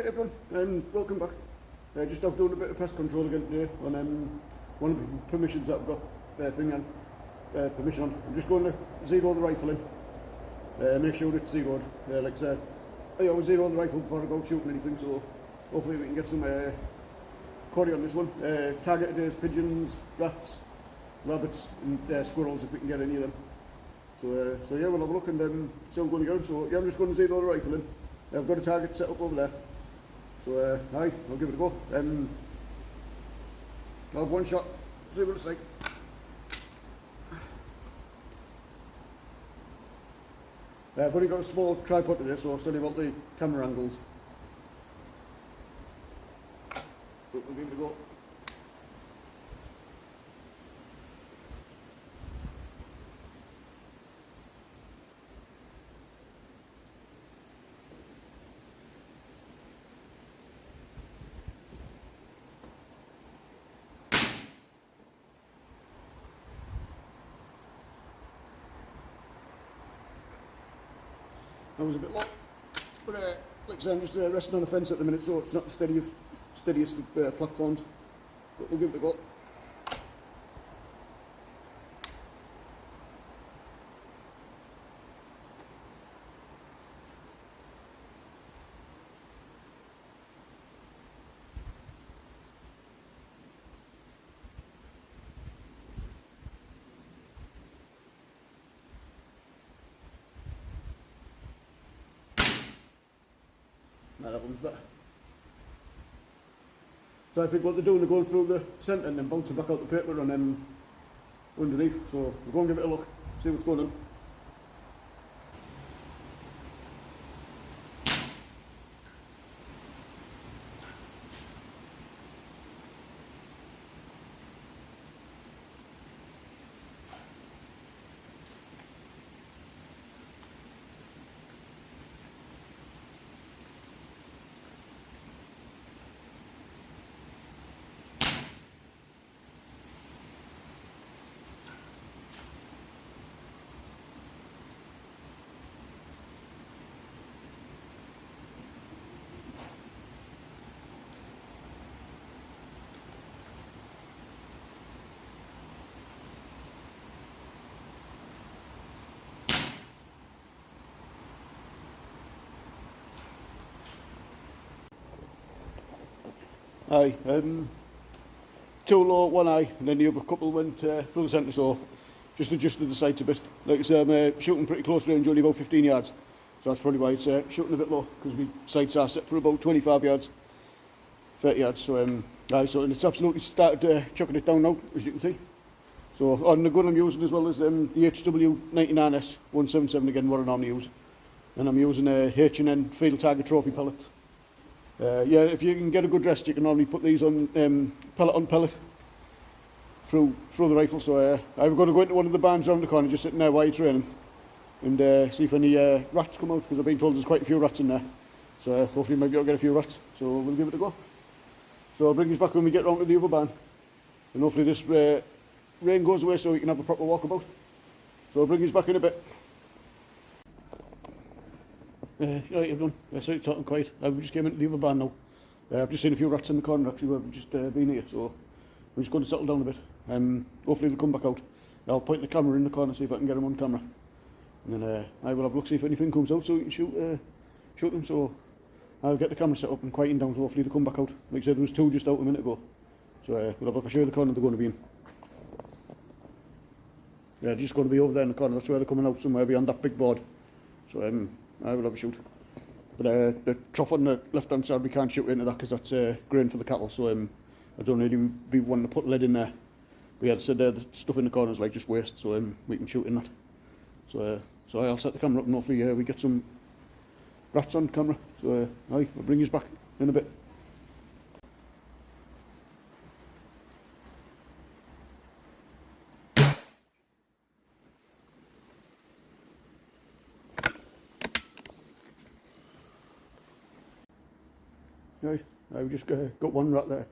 Right everyone, and welcome back. Just out doing a bit of pest control again today on one of the permissions that I've got permission on. I'm just going to zero the rifle in, make sure it's zeroed. Like I said, I always zero the rifle before I go shooting anything, so hopefully we can get some quarry on this one. Target today is pigeons, rats, rabbits and squirrels if we can get any of them. So yeah, we'll have a look and see how I'm going to go. So yeah, I'm just going to zero the rifle in. I've got a target set up over there. So aye, I'll give it a go. I'll have one shot, see what it's like. I've only got a small tripod today, so I'll study about the camera angles. But we'll give it a go. That was a bit low, but like I say, I'm just resting on a fence at the minute, so it's not the steadiest of platforms, but we'll give it a go. That one's better. So I think what they're doing, they're going through the centre and then bouncing back out the paper and underneath. So we'll go and give it a look, see what's going on. Aye, two low, one high, and then the other couple went through the centre, so just adjusted the sights a bit. Like I said, I'm shooting pretty close range, only about 15 yards, so that's probably why it's shooting a bit low, because my sights are set for about 25 yards, 30 yards, so aye, so and it's absolutely started chucking it down now, as you can see. So on the gun I'm using as well as the hw99s 177 again, what I normally use, and I'm using a hw99s field target trophy pellet. Yeah, if you can get a good rest, you can normally put these on pellet on pellet through the rifle. So I'm going to go into one of the barns around the corner, just sitting there while it's raining, and see if any rats come out, because I've been told there's quite a few rats in there. So hopefully maybe I'll get a few rats. So we'll give it a go. So I'll bring this back when we get round to the other barn, and hopefully this rain goes away so we can have a proper walkabout. So I'll bring this back in a bit. Right everyone, sorry talking quiet. I just came into the other barn now. I've just seen a few rats in the corner actually where we've just been here, so we're just going to settle down a bit. Hopefully they'll come back out. I'll point the camera in the corner, see if I can get them on camera. And then I will have a look, see if anything comes out so we can shoot them. So I'll get the camera set up and quieten down, so hopefully they'll come back out. Like I said, there was two just out a minute ago. So we'll have a look, I'll show you the corner they're going to be in. Yeah, just going to be over there in the corner, that's where they're coming out, somewhere beyond that big board. So I will have a shoot. But the trough on the left hand side we can't shoot into that because that's grain for the cattle, so I don't really be wanting to put lead in there. But yeah, I said the stuff in the corner is like just waste, so we can shoot in that. So I'll set the camera up and hopefully we get some rats on camera. So aye, I'll bring you back in a bit. Right, I've just got one rat there.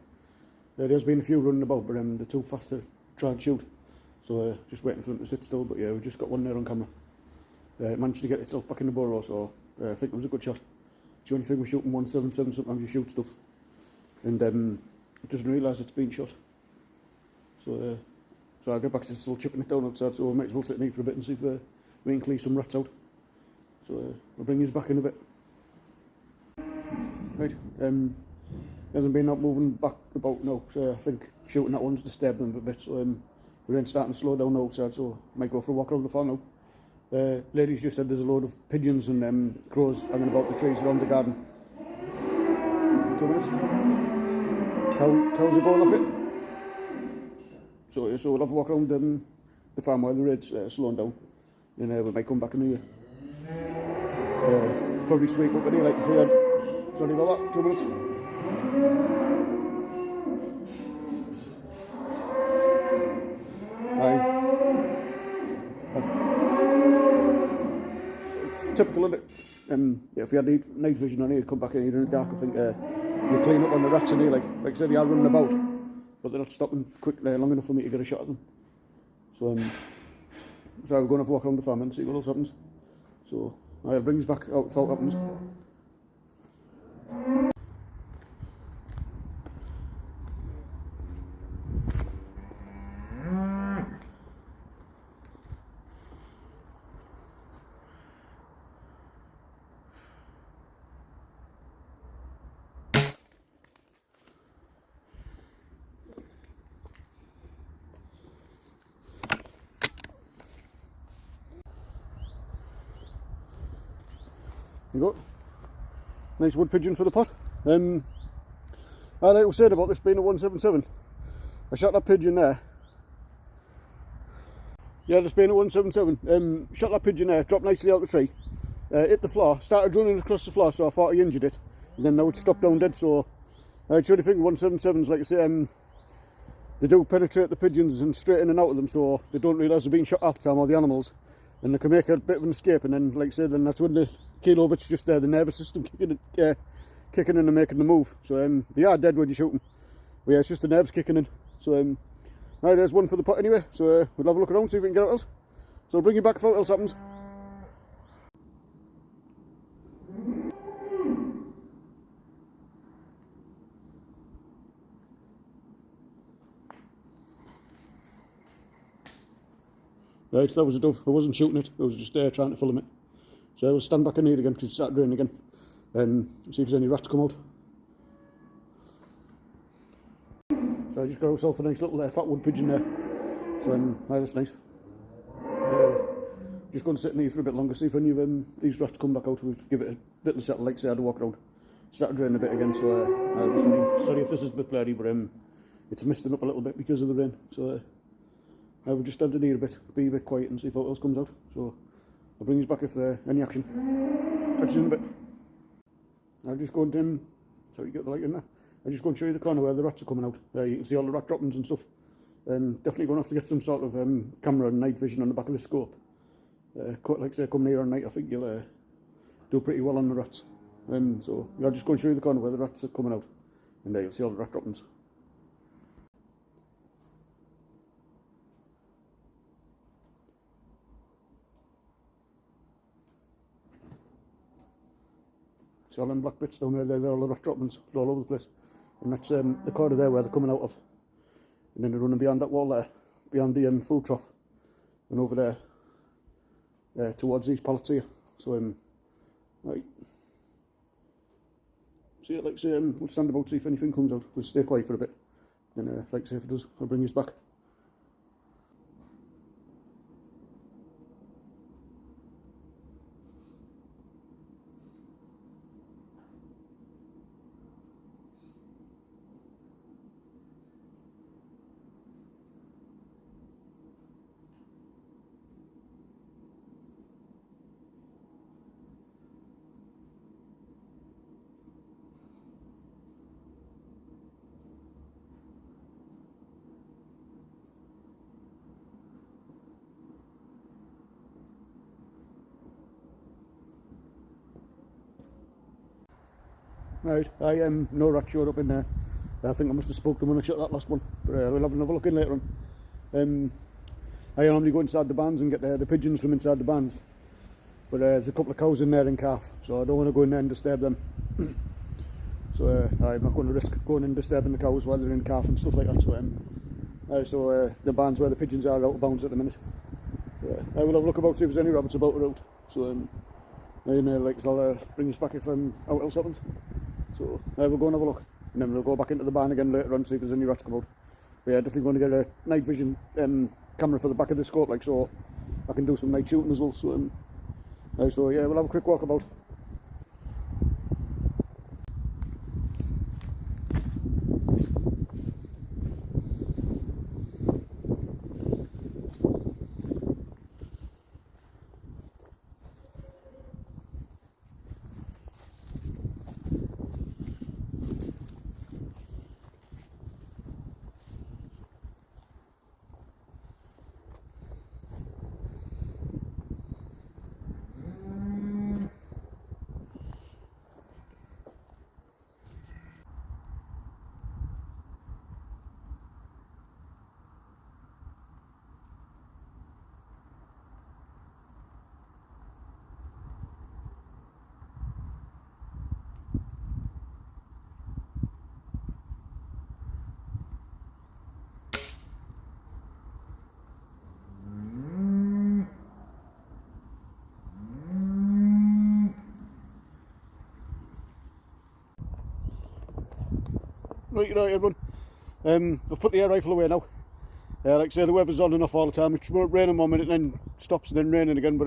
There has been a few running about, but they're too fast to try and shoot. So just waiting for them to sit still, but yeah, we've just got one there on camera. It managed to get itself back in the burrow, so I think it was a good shot. the only thing with shooting 177, sometimes you shoot stuff and it doesn't realise it's been shot. So I'll get back to still chucking it down outside, so I might as well sit in here for a bit and see if we can clear some rats out. So I'll bring you back in a bit. Right, hasn't been out moving back about now, so I think shooting that one's disturbed them a bit, so we're then starting to slow down outside, so I might go for a walk around the farm now. Ladies just said there's a load of pigeons and crows hanging about the trees around the garden. 2 minutes. Cows are going off it. So we'll have a walk around the farm while the raid's slowing down, and we might come back in the year. Probably sweep up in here like the free head. Sorry about that, 2 minutes. It's typical, isn't it? Yeah, if you had night vision on here, come back in here in the dark, I think you clean up on the rats in here, like I said, they are running about, but they're not stopping long enough for me to get a shot at them. So I'll go and have a walk around the farm and see what else happens. So I'll bring us back out if that happens. There you go. Nice wood pigeon for the pot. Like I said about this being a 177, I shot that pigeon there. Yeah, this being a 177, shot that pigeon there, dropped nicely out the tree, hit the floor, started running across the floor, so I thought he injured it, and then now it's stopped down dead. So I actually think 177s, like I say, they do penetrate the pigeons and straight in and out of them, so they don't realise they're being shot half the time, or the animals, and they can make a bit of an escape, and then, like I say, then that's when the keel over, it's just there, the nervous system kicking in and making the move. So they are dead when you shoot them. But yeah, it's just the nerves kicking in. So right, there's one for the pot anyway. So we'll have a look around, see if we can get it else. So I'll bring you back if else happens. Right, that was a dove. I wasn't shooting it, I was just trying to film it. So we'll stand back in here again because it started raining again. See if there's any rats come out. So I just got myself a nice little fat wood pigeon there. So that's nice. Just going to sit in here for a bit longer, see if any of these rats come back out. We'll give it a bit of a settle, like say I had to walk around. Started raining a bit again, so sorry if this is a bit blurry, but it's misting up a little bit because of the rain. So I will just stand in here a bit, be a bit quiet and see if what else comes out. So I'll bring you back if there's any action. Catch you in a bit. I'll just go and sorry, get the light in there. I'll just go and show you the corner where the rats are coming out. You can see all the rat droppings and stuff. Definitely going to have to get some sort of camera and night vision on the back of the scope. Like I say, coming here on night, I think you'll do pretty well on the rats. So I'll just go and show you the corner where the rats are coming out, and you'll see all the rat droppings. See all them black bits down there, they're all the rat droppings all over the place. And that's the corner there where they're coming out of. And then they're running beyond that wall there, beyond the food trough, and over there towards these pallets here. So right. See it, like say, we'll stand about, see if anything comes out. We'll stay quiet for a bit. And like say if it does, I'll bring you back. Right, no rat showed up in there. I think I must have spoke to them when I shot that last one, but we'll have another look in later on. I normally go inside the barns and get the pigeons from inside the barns, but there's a couple of cows in there and calf, so I don't want to go in there and disturb them. So I'm not going to risk going and disturbing the cows while they're in calf and stuff like that. So the bands where the pigeons are out of bounds at the minute. I will have a look about, see if there's any rabbits about around. So like I'll bring us back if out else happens. So we'll go and have a look, and then we'll go back into the barn again later on, see if there's any rats come out. But yeah, definitely going to get a night vision camera for the back of the scope, like, so I can do some night shooting as well. So yeah, we'll have a quick walk about. Right, everyone. I've put the air rifle away now. Like I say, the weather's on and off all the time. It's raining 1 minute and then stops and then raining again, but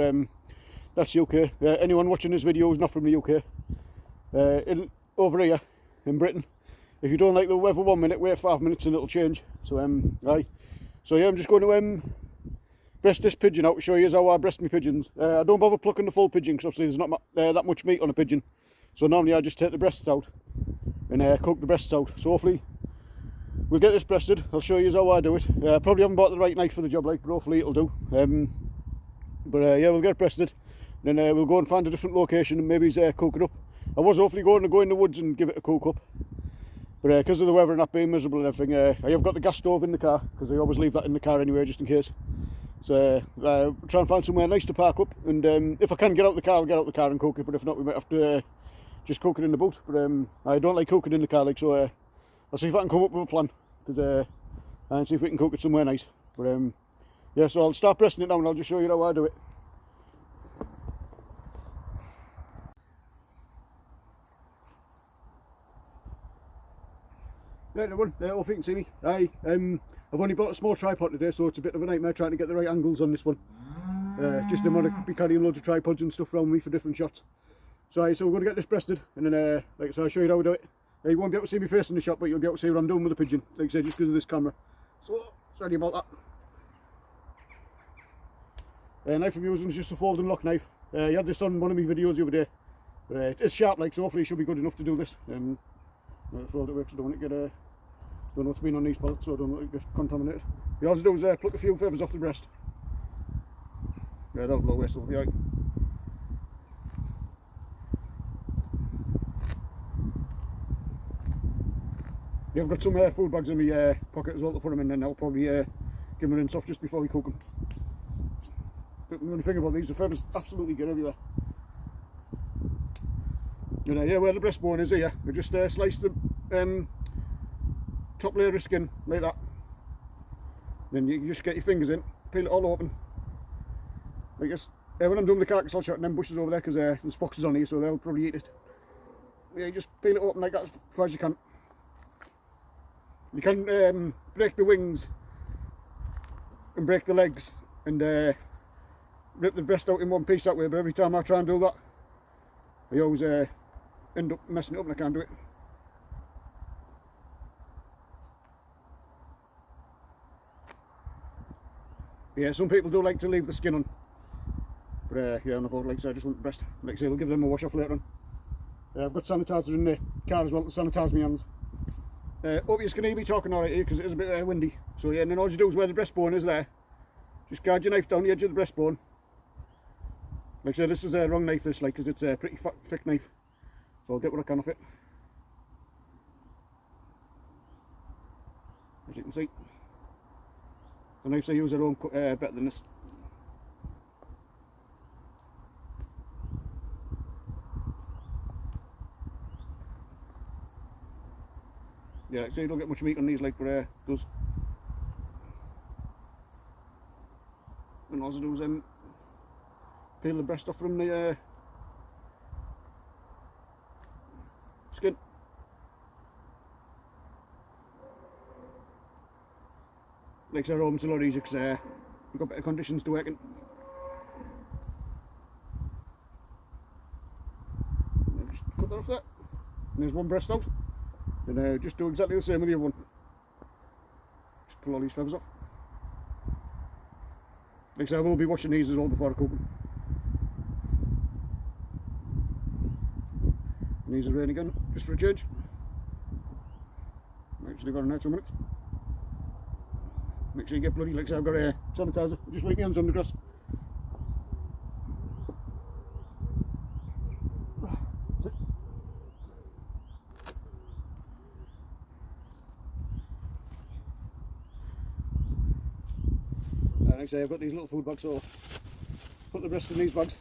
that's the UK. Anyone watching this video is not from the UK. Over here in Britain, if you don't like the weather 1 minute, wait 5 minutes and it'll change. So yeah, I'm just going to breast this pigeon out to show you how I breast my pigeons. I don't bother plucking the full pigeon because obviously there's not that much meat on a pigeon. So normally I just take the breasts out and cook the breasts out. So hopefully we'll get this breasted. I'll show you how I do it. Probably haven't bought the right knife for the job, like, but hopefully it'll do. Yeah, we'll get it breasted. Then we'll go and find a different location and maybe cook it up. I was hopefully going to go in the woods and give it a cook up, but because of the weather and that being miserable and everything, I have got the gas stove in the car because I always leave that in the car anyway, just in case. So try and find somewhere nice to park up, and if I can get out the car, I'll get out the car and cook it. But if not, we might have to just cook it in the boot. But I don't like cooking in the car, like, so I'll see if I can come up with a plan, and see if we can cook it somewhere nice. But yeah, so I'll start pressing it now and I'll just show you how I do it. Right, everyone, hope you can see me. I've only bought a small tripod today, so it's a bit of a nightmare trying to get the right angles on this one. Just didn't want to be carrying loads of tripods and stuff around me for different shots. So we're going to get this breasted, and then like I said, I'll show you how we do it. You won't be able to see me face in the shot, but you'll be able to see what I'm doing with the pigeon, like I said, just because of this camera. So sorry about that. Knife I'm using is just a fold and lock knife. You had this on one of my videos the other day. It's sharp, like, so hopefully it should be good enough to do this. The fold it works, I don't want to get don't know what's been on these pallets, so I don't want to get contaminated. All I do is pluck a few feathers off the breast. Yeah, that'll blow away, so it'll be right. Yeah, I've got some food bags in my pocket as well to put them in, and I'll probably give them a rinse off just before we cook them. But the only thing about these, the feathers absolutely get everywhere. And yeah, where the breastbone is here, we just slice the top layer of skin like that. Then you just get your fingers in, peel it all open. Like this. When I'm doing the carcass, I'll shut them bushes over there because there's foxes on here, so they'll probably eat it. Yeah, you just peel it open like that as far as you can. You can break the wings and break the legs and rip the breast out in one piece that way, but every time I try and do that, I always end up messing it up and I can't do it. Yeah, some people do like to leave the skin on, but yeah, on the board, like I said, I just want the breast. Like I say, we'll give them a wash off later on. I've got sanitizer in the car as well to sanitise my hands. Hope you can hear me talking alright here because it is a bit windy. So yeah, and then all you do is where the breastbone is there, just guide your knife down the edge of the breastbone. Like I said, this is a wrong knife, this, like, because it's a pretty thick knife. So I'll get what I can off it. As you can see, the knives I use are all better than this. Yeah, so you don't get much meat on these, like, but does. And all I do is peel the breast off from the skin. Makes our home a lot easier because we've got better conditions to work in. Just cut that off there. And there's one breast out. And just do exactly the same with the other one. Just pull all these feathers off. Like I say, I will be washing these as well before I cook them. And these are rain again, just for a change. Actually got another 2 minutes. Make sure you get bloody, like I say, I've got a sanitizer. Just wipe my hands on the grass. Like I say, I've got these little food bags, so put the rest in these bags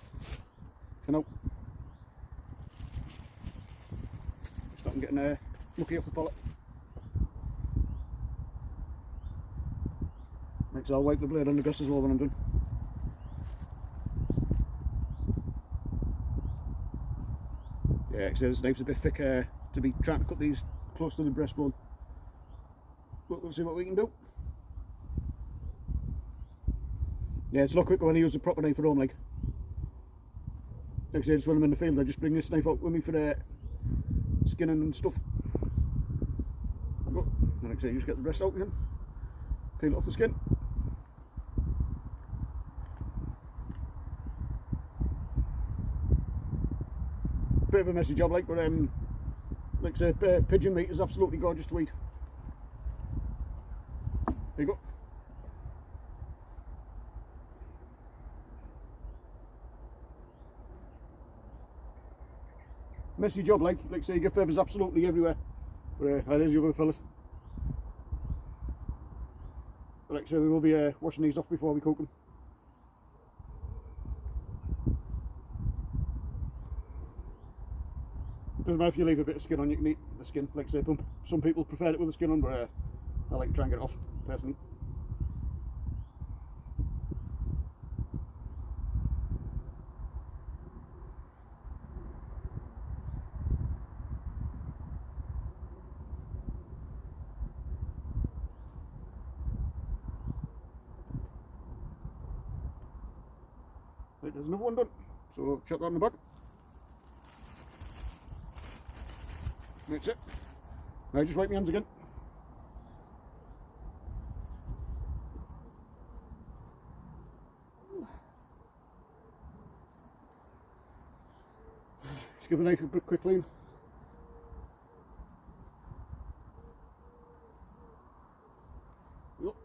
for now. Stop them getting mucky off the pallet. Next I'll wipe the blade on the grass as well when I'm done. Yeah, like I say, this knife's a bit thick to be trying to cut these close to the breastbone. But we'll see what we can do. Yeah, it's a lot quicker when I use a proper knife at home, like I say, just when I'm in the field I just bring this knife out with me for skinning and stuff. And like I say, you just get the breast out again, peel it off the skin. Bit of a messy job, like, but like I say, pigeon meat is absolutely gorgeous to eat. There you go. Messy job, like I say, you get feathers absolutely everywhere. But that is the other fellas. Like I say, we will be washing these off before we cook them. Doesn't matter if you leave a bit of skin on, you can eat the skin. Like I say, some people prefer it with the skin on, but I like to try and get it off, personally. Right, there's another one done. So chuck that in the bag. That's it. Now just wipe my hands again. Just give the knife a quick clean.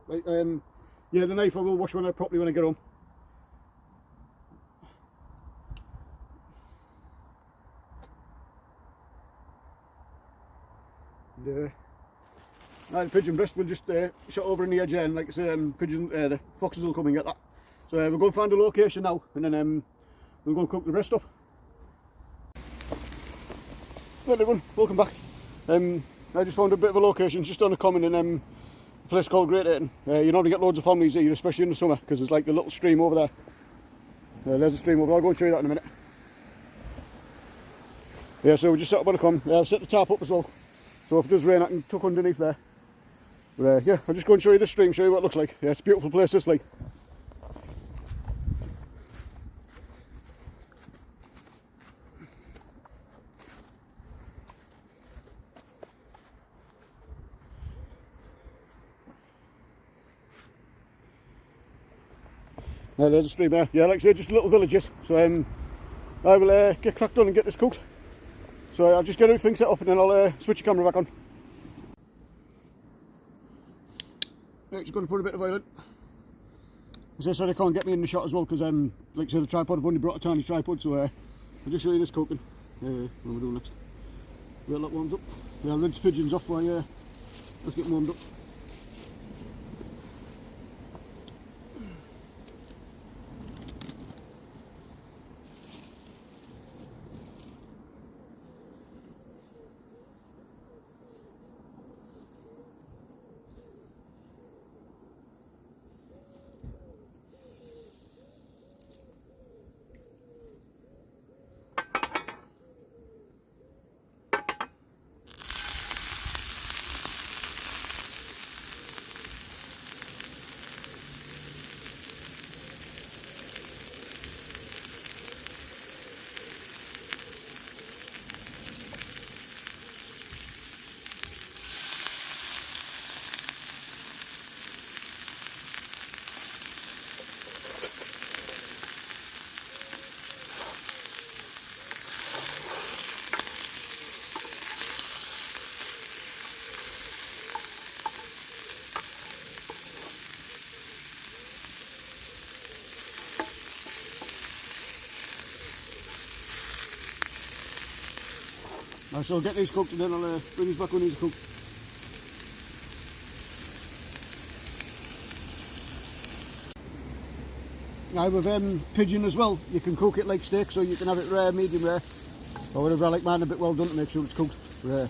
Right, yeah, the knife I will wash properly when I get home. And, the pigeon breast will just shut over in the edge there, and like I say, the foxes will come and get that. So we're going to find a location now, and then we're going to cook the rest up. Hello everyone, welcome back. I just found a bit of a location just on a common in a place called Great Ayton. You normally get loads of families here, especially in the summer, because there's like a little stream over there. There's a stream over there, I'll go and show you that in a minute. Yeah, so we just set up on a common. I've set the tarp up as well, so if it does rain I can tuck underneath there. But yeah, I'll just go and show you this stream, show you what it looks like. Yeah, it's a beautiful place, this like. There's a stream there. Yeah, like I say, just little villages. So I will get cracked on and get this cooked. So I'll just get everything set up and then I'll switch the camera back on. Right, just going to put a bit of oil in. As I said, I can't get me in the shot as well because, like I said, the tripod, I've only brought a tiny tripod, so I'll just show you this cooking. What am I doing next? Wait, that warms up. Yeah, I'll rinse pigeons off while let's get them warmed up. Right, so I'll get these cooked and then I'll bring these back when these are cooked. Now with pigeon as well, you can cook it like steak, so you can have it rare, medium rare, or whatever. I like mine a bit well done to make sure it's cooked rare.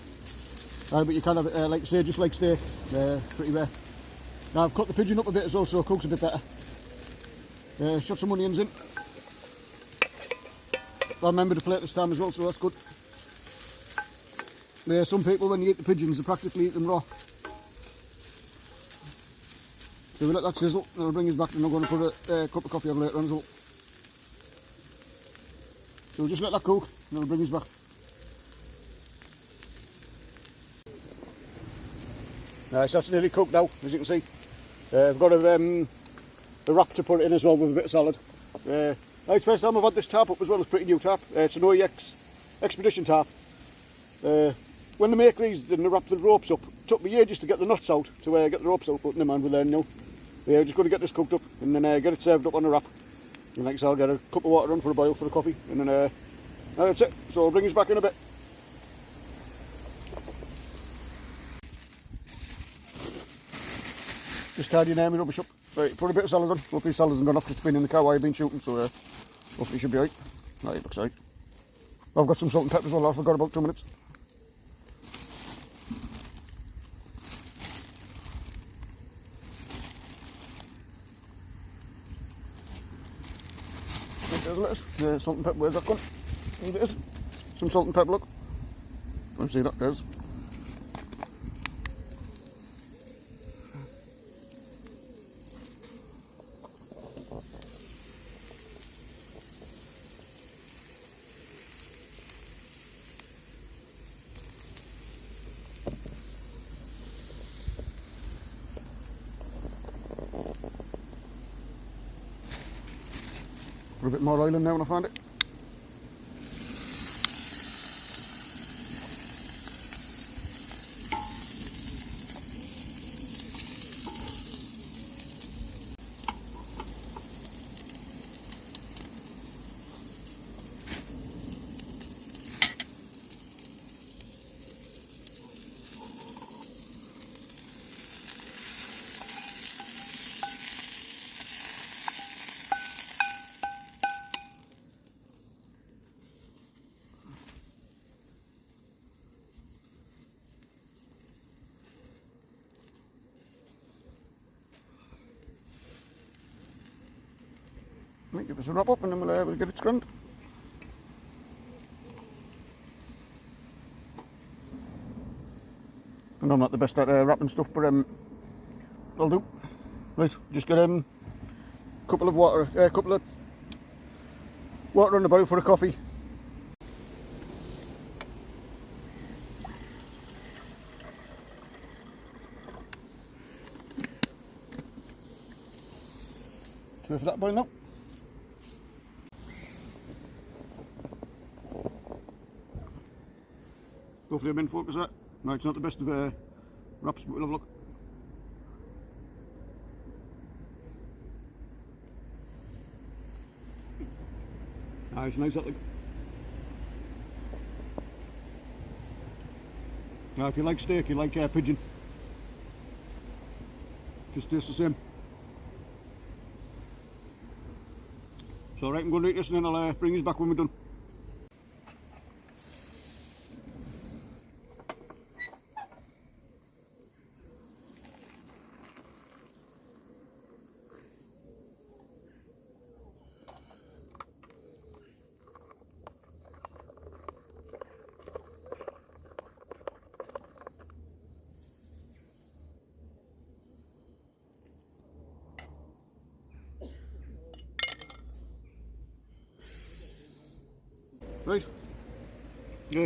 But you can have it, like I say, just like steak, pretty rare. Now I've cut the pigeon up a bit as well, so it cooks a bit better. Shot some onions in. I remember to plate this time as well, so that's good. Some people, when you eat the pigeons, they practically eat them raw. So we let that sizzle, and I'll bring us back and I'm going to put a cup of coffee over later on as well. So we'll just let that cook, and I'll bring us back. Nice, that's nearly cooked now, as you can see. I've got a wrap to put it in as well with a bit of salad. It's the first time I've had this tarp up as well. It's a pretty new tarp. It's an OEX Expedition tarp. When they make these and they wrap the ropes up, it took me ages to get the nuts out, to get the ropes out, but never mind, we're there now. We're just going to get this cooked up and then get it served up on a wrap. And like I said, I'll get a cup of water on for a boil for the coffee, and then that's it. So I'll bring us back in a bit. Just tidying my rubbish up. Right, put a bit of salad on. Hopefully salad hasn't gone off, 'cause it's been in the car while I've been shooting, so hopefully it should be right. Right, it looks right. I've got some salt and pepper as well. I forgot about 2 minutes. Right, there's lettuce. Salt and pepper, where's that gone? There it is. Some salt and pepper, look. Don't see that, there's. Put a bit more oil in there when I find it. Might give us a wrap up and then we'll get it scrunned. And I'm not the best at wrapping stuff, but I'll do. Right, just get a couple of water on the boil for a coffee. So for that boil now. Hopefully I'm in focus that. No, it's not the best of wraps, but we'll have a look. Ah, it's nice that look. Now if you like steak, you like pigeon. Just tastes the same. So right, I'm going to eat this and then I'll bring this back when we're done. Right,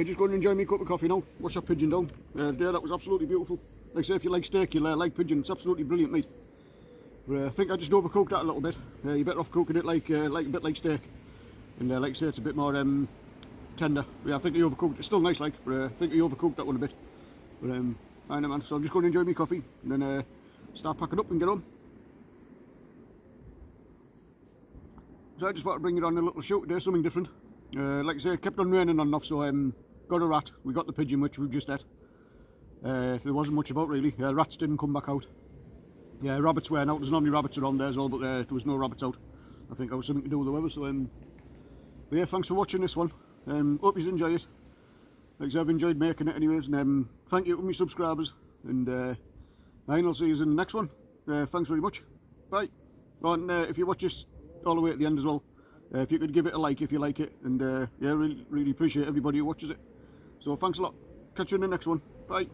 just going to enjoy my cup of coffee now. Wash that pigeon down. There, that was absolutely beautiful. Like I say, if you like steak, you'll like pigeon. It's absolutely brilliant meat. But I think I just overcooked that a little bit. You're better off cooking it like a bit like steak. And like I say, it's a bit more tender. Yeah, I think I overcooked. It's still nice, like, but I think I overcooked that one a bit. But I know, man. So I'm just going to enjoy my coffee and then start packing up and get home. So I just thought I'd bring it on a little show today, something different. Like I say, it kept on raining on and off, so got a rat, we got the pigeon, which we've just ate. There wasn't much about really. Rats didn't come back out. Yeah, rabbits were out. There's normally rabbits around there as well, but there was no rabbits out. I think that was something to do with the weather. So, but yeah, thanks for watching this one. Hope you enjoy it. Like I said, I've enjoyed making it anyways, and thank you to my subscribers. And I'll see you in the next one. Thanks very much. Bye. Oh, and if you watch this all the way at the end as well, if you could give it a like if you like it, and yeah, really appreciate everybody who watches it. So thanks a lot. Catch you in the next one. Bye.